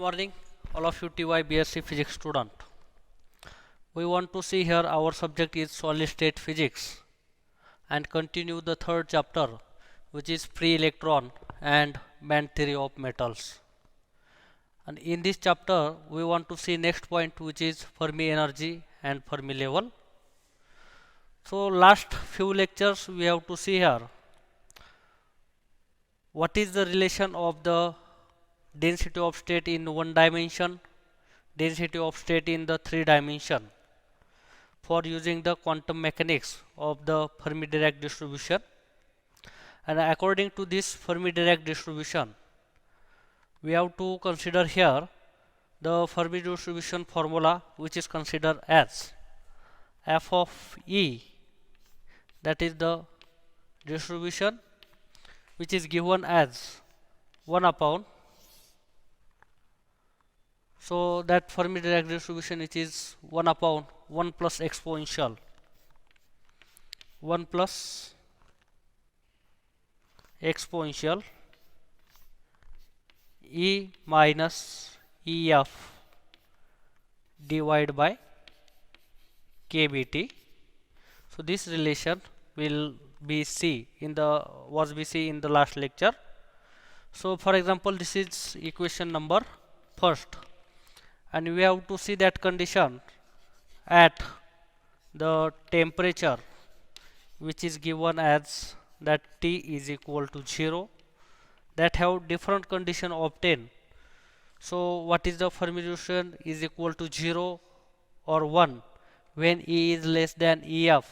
morning, all of you TY BSc Physics student. We want to see here our subject is solid state physics and continue the third chapter, which is free electron and band theory of metals. And in this chapter we want to see next point, which is Fermi energy and Fermi level. So last few lectures we have to see here what is the relation of the density of state in one dimension, density of state in the three dimension for using the quantum mechanics of the Fermi-Dirac distribution. And according to this Fermi-Dirac distribution, we have to consider here the Fermi distribution formula, which is considered as f of E, that is the distribution which is given as 1 upon, so that Fermi-Dirac distribution, which is 1 upon 1 plus exponential 1 plus exponential E minus EF divided by kBT. So this relation will be see in the last lecture. So for example, this is equation number first, and we have to see that condition at the temperature which is given as that T is equal to 0, that have different condition obtained. So what is the Fermi distribution is equal to 0 or 1 when E is less than EF,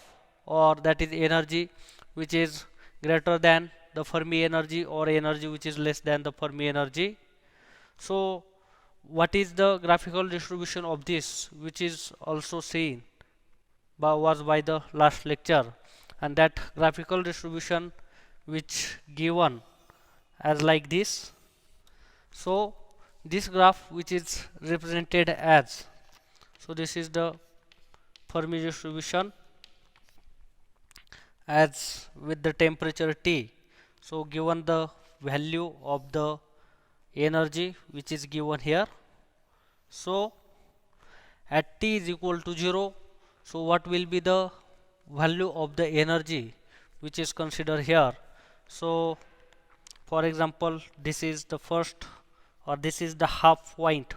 or that is energy which is greater than the Fermi energy, or energy which is less than the Fermi energy. So what is the graphical distribution of this, which is also seen by the last lecture, and that graphical distribution which given as like this. So this graph which is represented as, so this is the Fermi distribution as with the temperature T. So given the value of the energy which is given here, so at T is equal to 0, so what will be the value of the energy which is considered here? So for example, this is the first, or this is the half point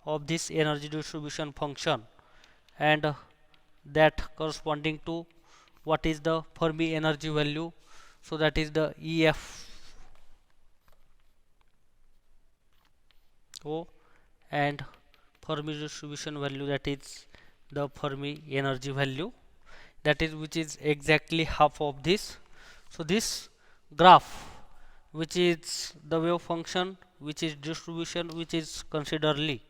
of this energy distribution function, and that corresponding to what is the Fermi energy value, so that is the EF O, and Fermi distribution value, that is the Fermi energy value, that is which is exactly half of this. So this graph which is the wave function which is distribution which is considerably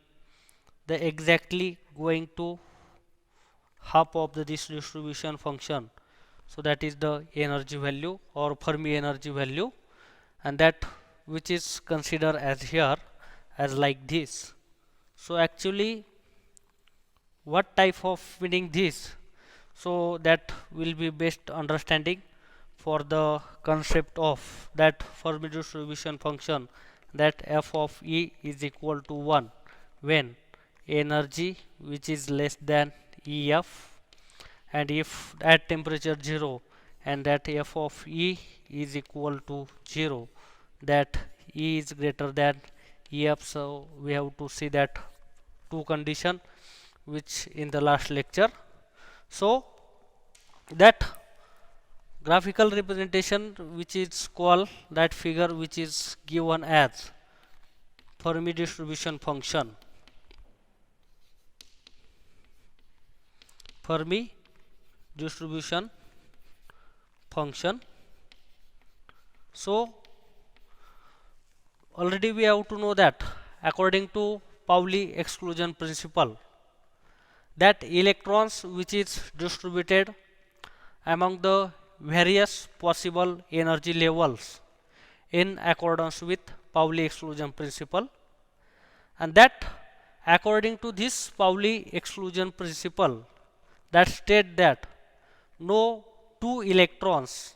the exactly going to half of this distribution function, so that is the energy value or Fermi energy value, and that which is considered as here as like this. So actually what type of meaning this, so that will be best understanding for the concept of that Fermi distribution function, that f of E is equal to 1 when energy which is less than EF, and if at temperature 0, and that f of E is equal to 0, that E is greater than EF. So we have to see that two condition which in the last lecture. So that graphical representation which is called that figure which is given as Fermi distribution function, Fermi distribution function. So already we have to know that according to Pauli exclusion principle, that electrons which is distributed among the various possible energy levels in accordance with Pauli exclusion principle, and that according to this Pauli exclusion principle, that state that no two electrons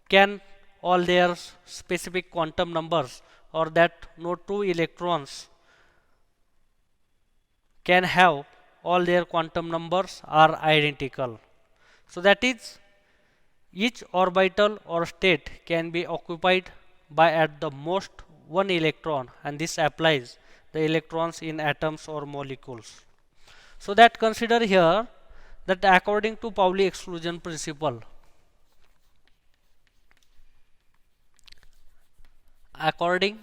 can all their specific quantum numbers, or that no two electrons can have all their quantum numbers are identical. So that is, each orbital or state can be occupied by at the most one electron, and this applies the electrons in atoms or molecules. So that consider here that according to Pauli exclusion principle, according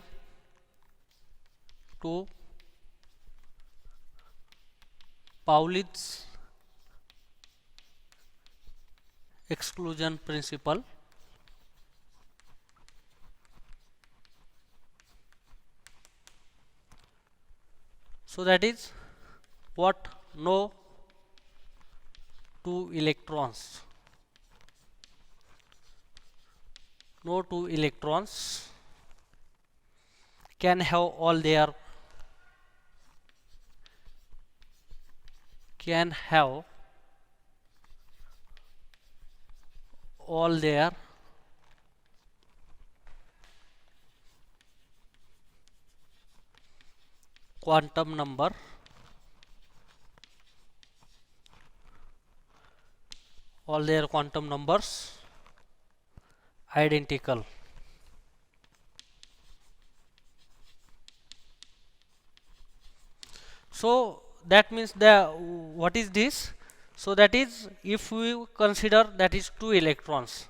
to Pauli's exclusion principle, so that is what, no two electrons, no two electrons can have all their quantum number all their quantum numbers identical. So that means the what is this? So that is, if we consider that is two electrons,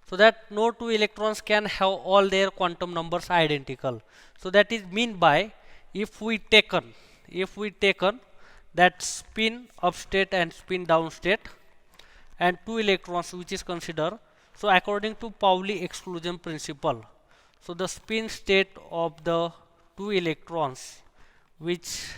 so that no two electrons can have all their quantum numbers identical. So that is mean by, if we taken that spin up state and spin down state and two electrons which is considered, so according to Pauli exclusion principle, so the spin state of the two electrons which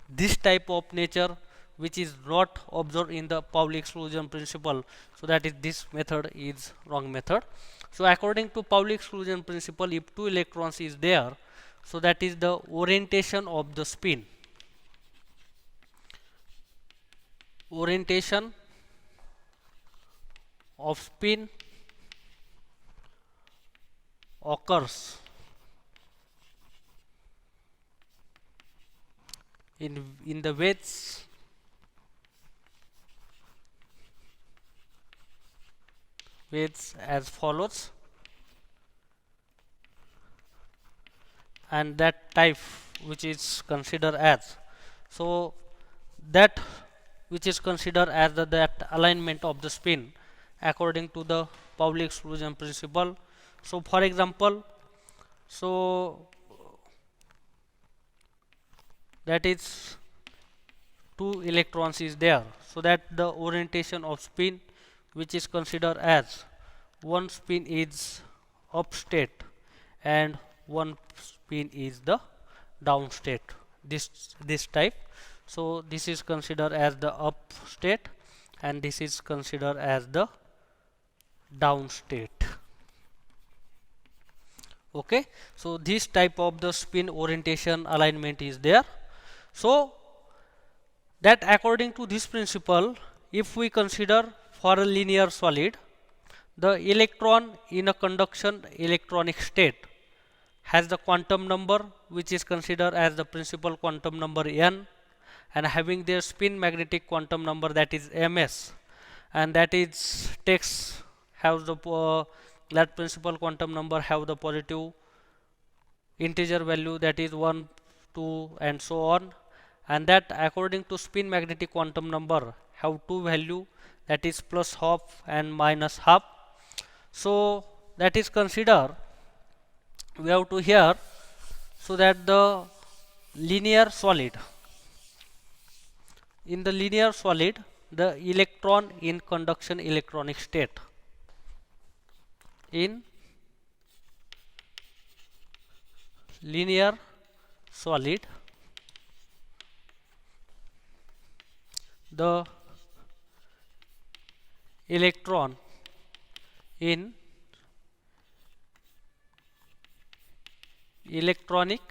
this type of nature which is not observed in the Pauli exclusion principle, so that is this method is wrong method. So according to Pauli exclusion principle, if two electrons is there, so that is the orientation of the spin, orientation of spin occurs in the ways as follows, and that type which is considered as, so that which is considered as that alignment of the spin according to the Pauli exclusion principle. So for example, so that is two electrons is there, so that the orientation of spin which is considered as, one spin is up state and one spin is the down state, this type. So this is considered as the up state and this is considered as the down state. Okay, so this type of the spin orientation alignment is there. So that according to this principle, if we consider for a linear solid, the electron in a conduction electronic state has the quantum number which is considered as the principal quantum number n, and having their spin magnetic quantum number, that is ms, and that is takes have the that principal quantum number have the positive integer value, that is 1, 2 and so on, and that according to spin magnetic quantum number have two value, that is plus half and minus half. So that is consider, we have to here, so that the linear solid, in the linear solid the electron in conduction electronic state, in linear solid the electron in electronic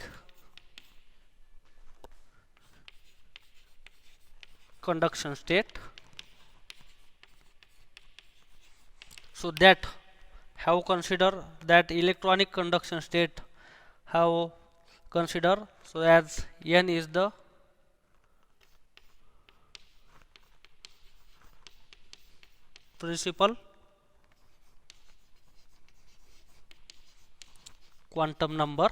conduction state, so that have consider that electronic conduction state have consider, so as n is the principal quantum number,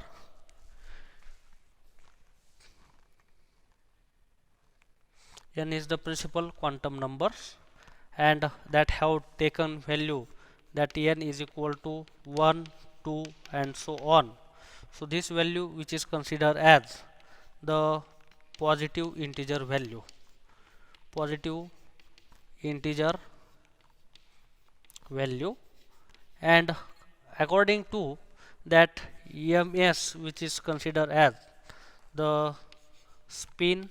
n is the principal quantum numbers, and that have taken value that n is equal to 1, 2 and so on. So this value which is considered as the positive integer value, positive integer value, and according to that EMS which is considered as the spin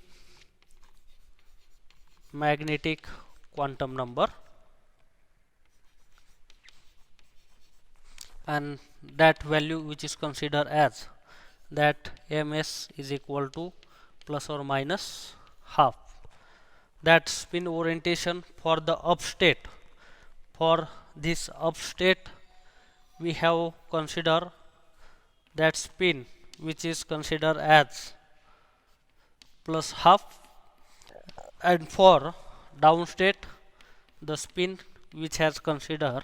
magnetic quantum number, and that value which is considered as that ms is equal to plus or minus half. That spin orientation for the up state, for this up state we have considered that spin which is considered as plus half, and for down state the spin which has considered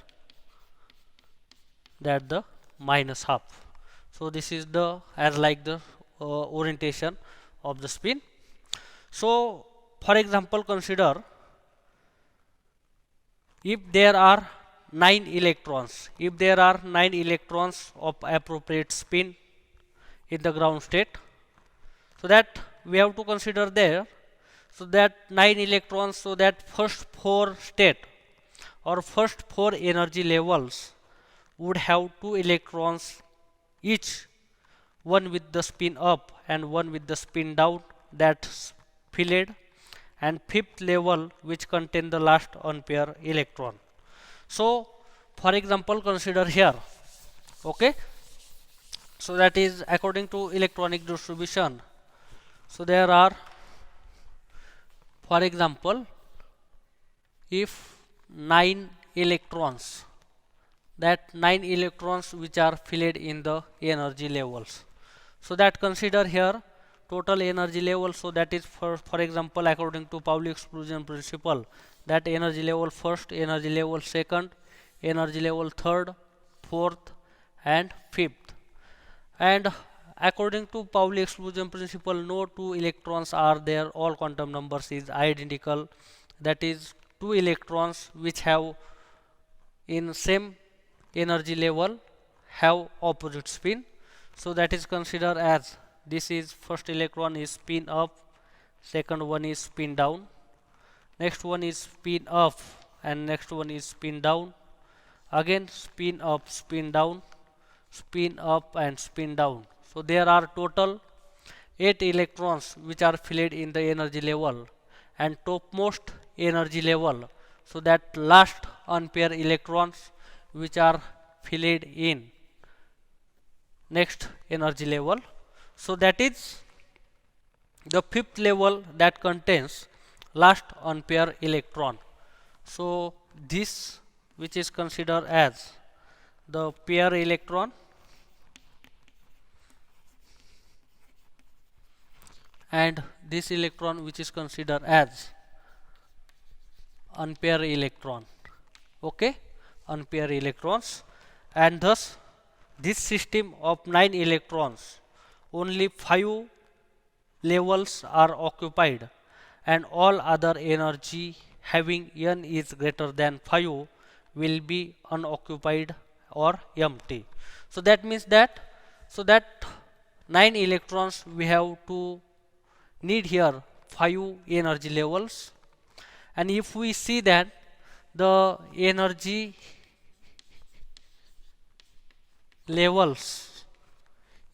that the minus half. So this is the as like the orientation of the spin. So for example, consider if there are 9 electrons, if there are 9 electrons of appropriate spin in the ground state, so that we have to consider there, so that 9 electrons, so that first 4 state or first 4 energy levels would have 2 electrons each, one with the spin up and one with the spin down, that's filled, and fifth level which contain the last unpaired electron. So for example, consider here, okay, so that is according to electronic distribution. So there are, for example, if 9 electrons, that 9 electrons which are filled in the energy levels, so that consider here total energy level. So that is for example, according to Pauli exclusion principle, that energy level first, energy level second, energy level third, fourth and fifth, and according to Pauli exclusion principle, no 2 electrons are there, all quantum numbers is identical, that is 2 electrons which have in same energy level have opposite spin. So that is considered as this is first electron is spin up, second one is spin down, next one is spin up and next one is spin down, again spin up, spin down, spin up and spin down. So there are total 8 electrons which are filled in the energy level and topmost energy level, so that last unpaired electrons which are filled in next energy level. So that is the fifth level that contains last unpaired electron. So this which is considered as the pair electron, and this electron which is considered as unpaired electron, okay, unpaired electrons, and thus this system of 9 electrons, only 5 levels are occupied and all other energy having n is greater than 5 will be unoccupied or empty. So that means that, so that 9 electrons we have to need here 5 energy levels, and if we see that the energy levels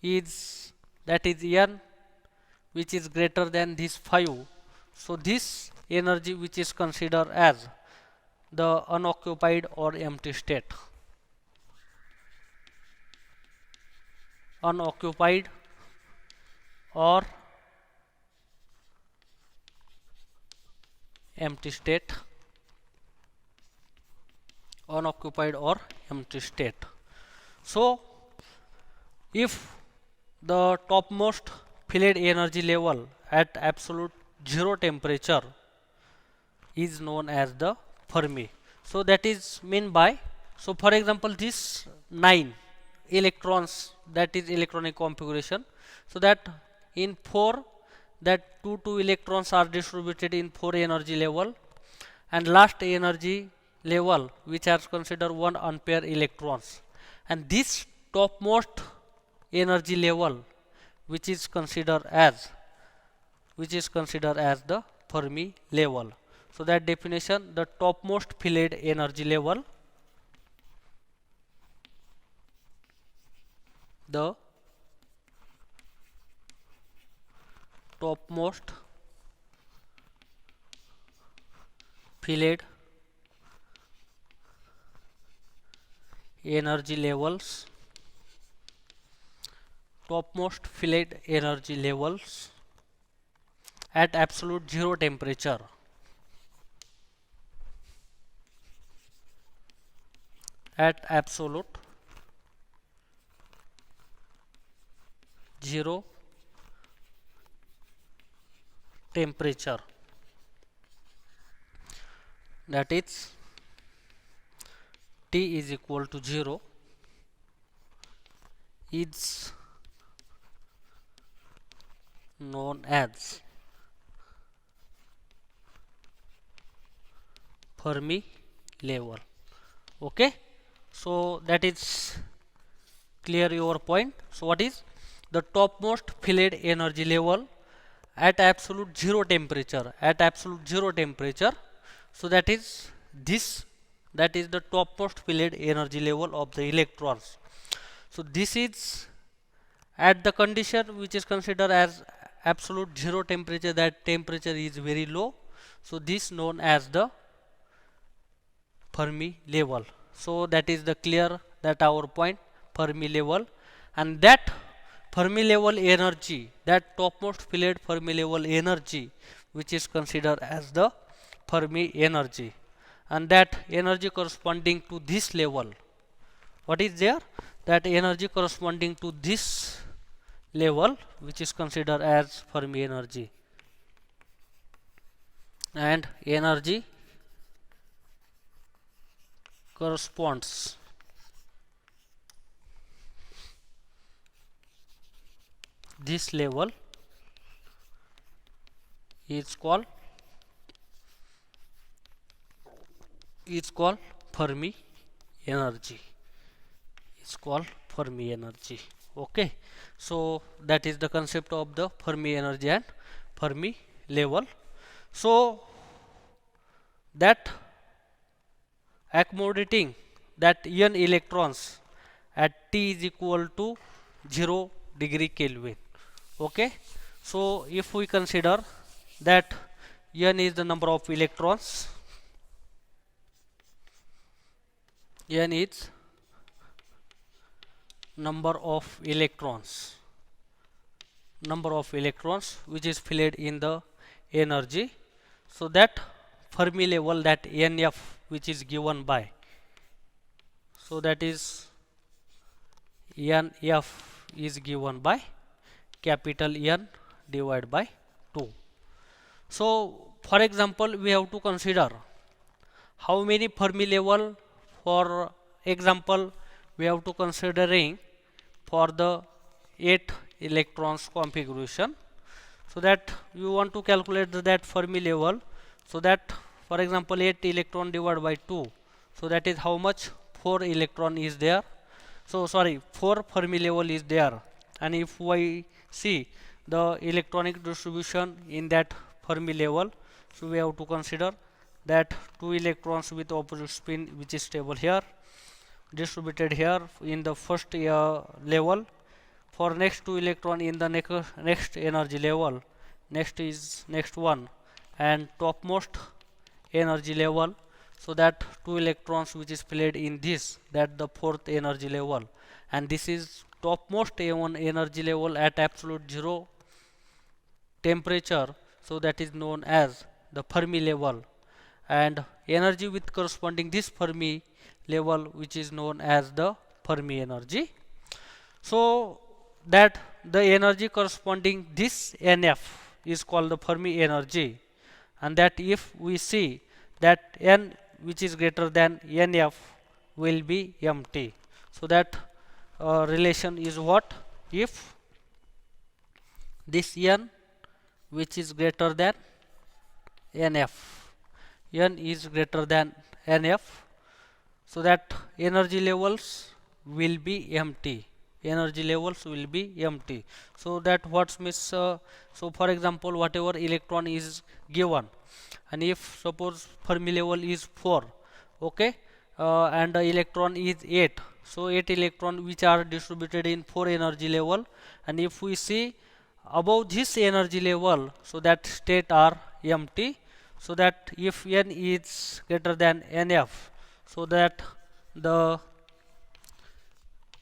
is, that is n which is greater than this 5, so this energy which is considered as the unoccupied or empty state, unoccupied or empty state, unoccupied or empty state. So if the topmost filled energy level at absolute zero temperature is known as the Fermi. So that is mean by, so for example this 9 electrons, that is electronic configuration, so that in 4, that 2 electrons are distributed in 4 energy level, and last energy level which are considered 1 unpair electrons, and this topmost energy level which is considered as, the Fermi level. So that definition, the topmost filled energy level, the topmost filled energy levels, at absolute zero temperature, at absolute zero temperature, that is T is equal to 0, is known as Fermi level. Okay, so that is clear your point. So what is the topmost filled energy level at absolute zero temperature, so that is this, that is the topmost filled energy level of the electrons. So this is at the condition which is considered as absolute zero temperature, that temperature is very low, so this known as the Fermi level. So that is the clear, that our point, Fermi level, and that Fermi level energy, that topmost filled Fermi level energy which is considered as the Fermi energy, and that energy corresponding to this level, what is there, that energy corresponding to this level which is considered as Fermi energy, and energy corresponds this level is called Fermi energy, okay. So that is the concept of the Fermi energy and Fermi level. So that accommodating that n electrons at T is equal to 0 degree Kelvin, okay. So if we consider that n is the number of electrons, n is number of electrons which is filled in the energy, so that Fermi level, that NF which is given by, so that is NF is given by capital N divided by 2. So for example we have to consider how many Fermi level, for example we have to considering for the 8 electrons configuration, so that you want to calculate that Fermi level, so that for example 8 electron divided by 2, so that is how much, 4 electron is there, so sorry 4 Fermi level is there, and if we see the electronic distribution in that Fermi level, so we have to consider that 2 electrons with opposite spin which is stable here, distributed here in the first level, for next 2 electron in the next energy level, next one, and topmost energy level, so that 2 electrons which is filled in this, that the fourth energy level, and this is topmost one energy level at absolute zero temperature, so that is known as the Fermi level, and energy with corresponding this Fermi level which is known as the Fermi energy. So that the energy corresponding this NF is called the Fermi energy, and that if we see that N which is greater than NF will be empty. So that relation is what? If this N which is greater than NF, N is greater than NF, so that energy levels will be empty. Energy levels will be empty. So that what means, so for example, whatever electron is given, and if suppose Fermi level is 4, okay, and the electron is 8, so 8 electron which are distributed in 4 energy level, and if we see above this energy level, so that state are empty. So that if N is greater than NF, so that the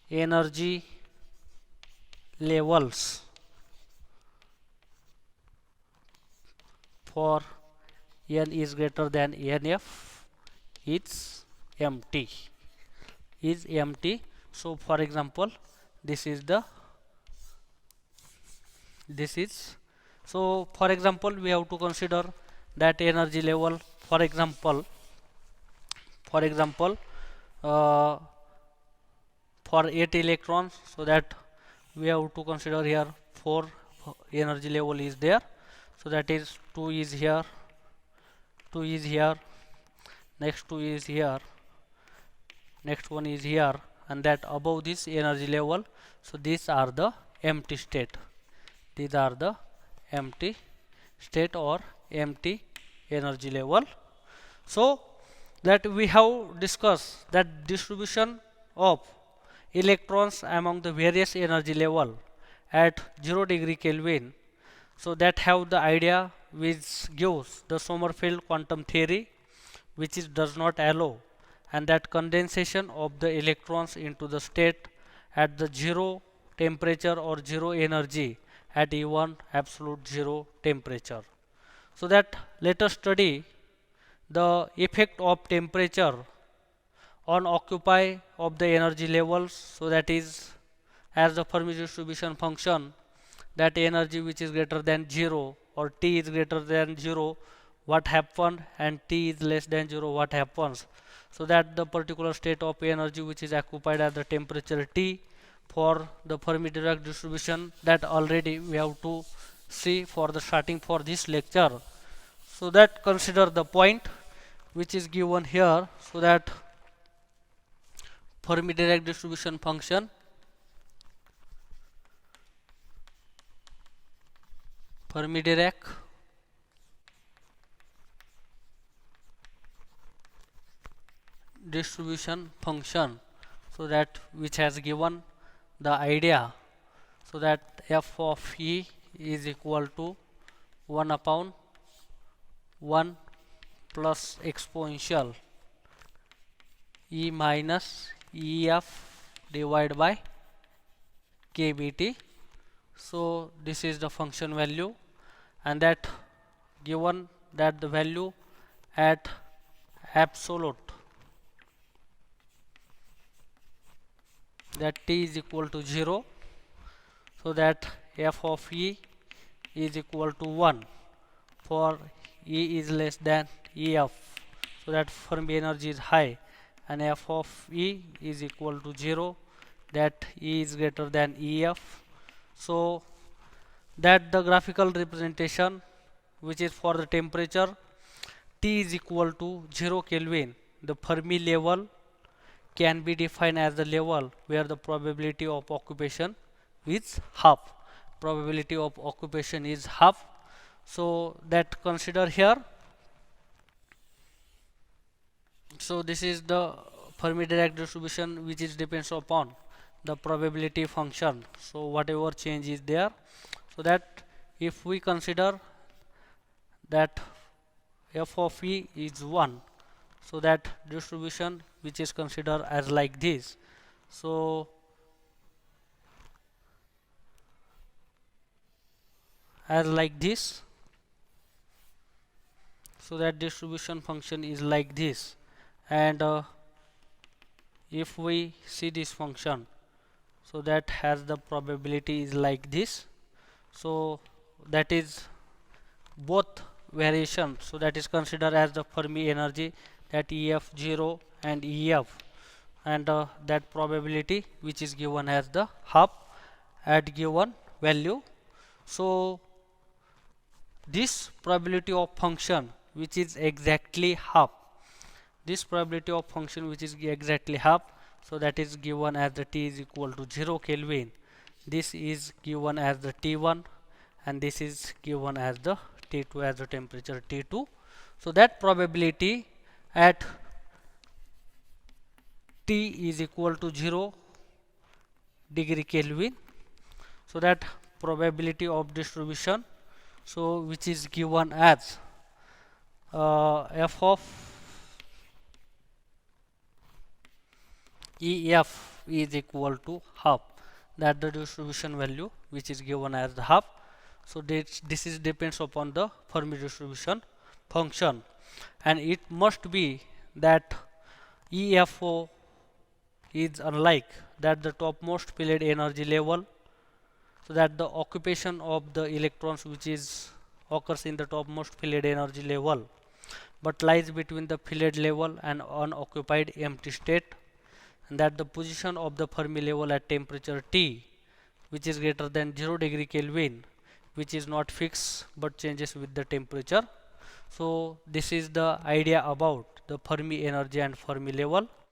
energy levels for N is greater than NF is empty, So for example, this is so for example we have to consider that energy level. For example, uh, for 8 electrons, so that we have to consider here 4 energy level is there, so that is 2 is here, 2 is here, next 2 is here, next one is here, and that above this energy level, so these are the empty state, these are the empty state or empty energy level. So that we have discussed that distribution of electrons among the various energy level at 0 degree Kelvin, so that have the idea which gives the Sommerfeld quantum theory, which is does not allow and that condensation of the electrons into the state at the 0 temperature or 0 energy at even absolute 0 temperature. So that let us study the effect of temperature on occupy of the energy levels. So that is, as the Fermi distribution function, that energy which is greater than 0 or T is greater than 0, what happened, and T is less than 0, what happens. So that the particular state of energy which is occupied at the temperature T for the Fermi Dirac distribution, that already we have to see for the starting for this lecture. So that consider the point which is given here. So that Fermi Dirac distribution function Fermi Dirac distribution function, so that which has given the idea, so that f of E is equal to 1 upon 1 plus exponential E minus EF divided by kBT. So this is the function value, and that given that the value at absolute, that T is equal to 0, so that f of E is equal to 1 for E is less than EF, so that Fermi energy is high, and f of E is equal to 0, that E is greater than EF. So that the graphical representation which is for the temperature T is equal to 0 Kelvin, the Fermi level can be defined as the level where the probability of occupation is half. Probability of occupation is half. So that consider here. So this is the Fermi Dirac distribution which is depends upon the probability function. So whatever change is there, so that if we consider that f of E is 1, so that distribution which is considered as like this. So as like this, so that distribution function is like this, and if we see this function, so that has the probability is like this. So that is both variation, so that is considered as the Fermi energy, that EF 0 and EF, and that probability which is given as the half at given value. So this probability of function which is exactly half, this probability of function which is exactly half, so that is given as the T is equal to 0 Kelvin, this is given as the T1, and this is given as the T2 as the temperature T2. So that probability at T is equal to 0 degree Kelvin, so that probability of distribution, so which is given as f of EF is equal to half, that the distribution value which is given as the half. So this is depends upon the Fermi distribution function, and it must be that EFO is unlike that the topmost filled energy level, so that the occupation of the electrons which is occurs in the topmost filled energy level but lies between the filled level and unoccupied empty state, and that the position of the Fermi level at temperature T which is greater than 0 degree Kelvin, which is not fixed but changes with the temperature. So this is the idea about the Fermi energy and Fermi level.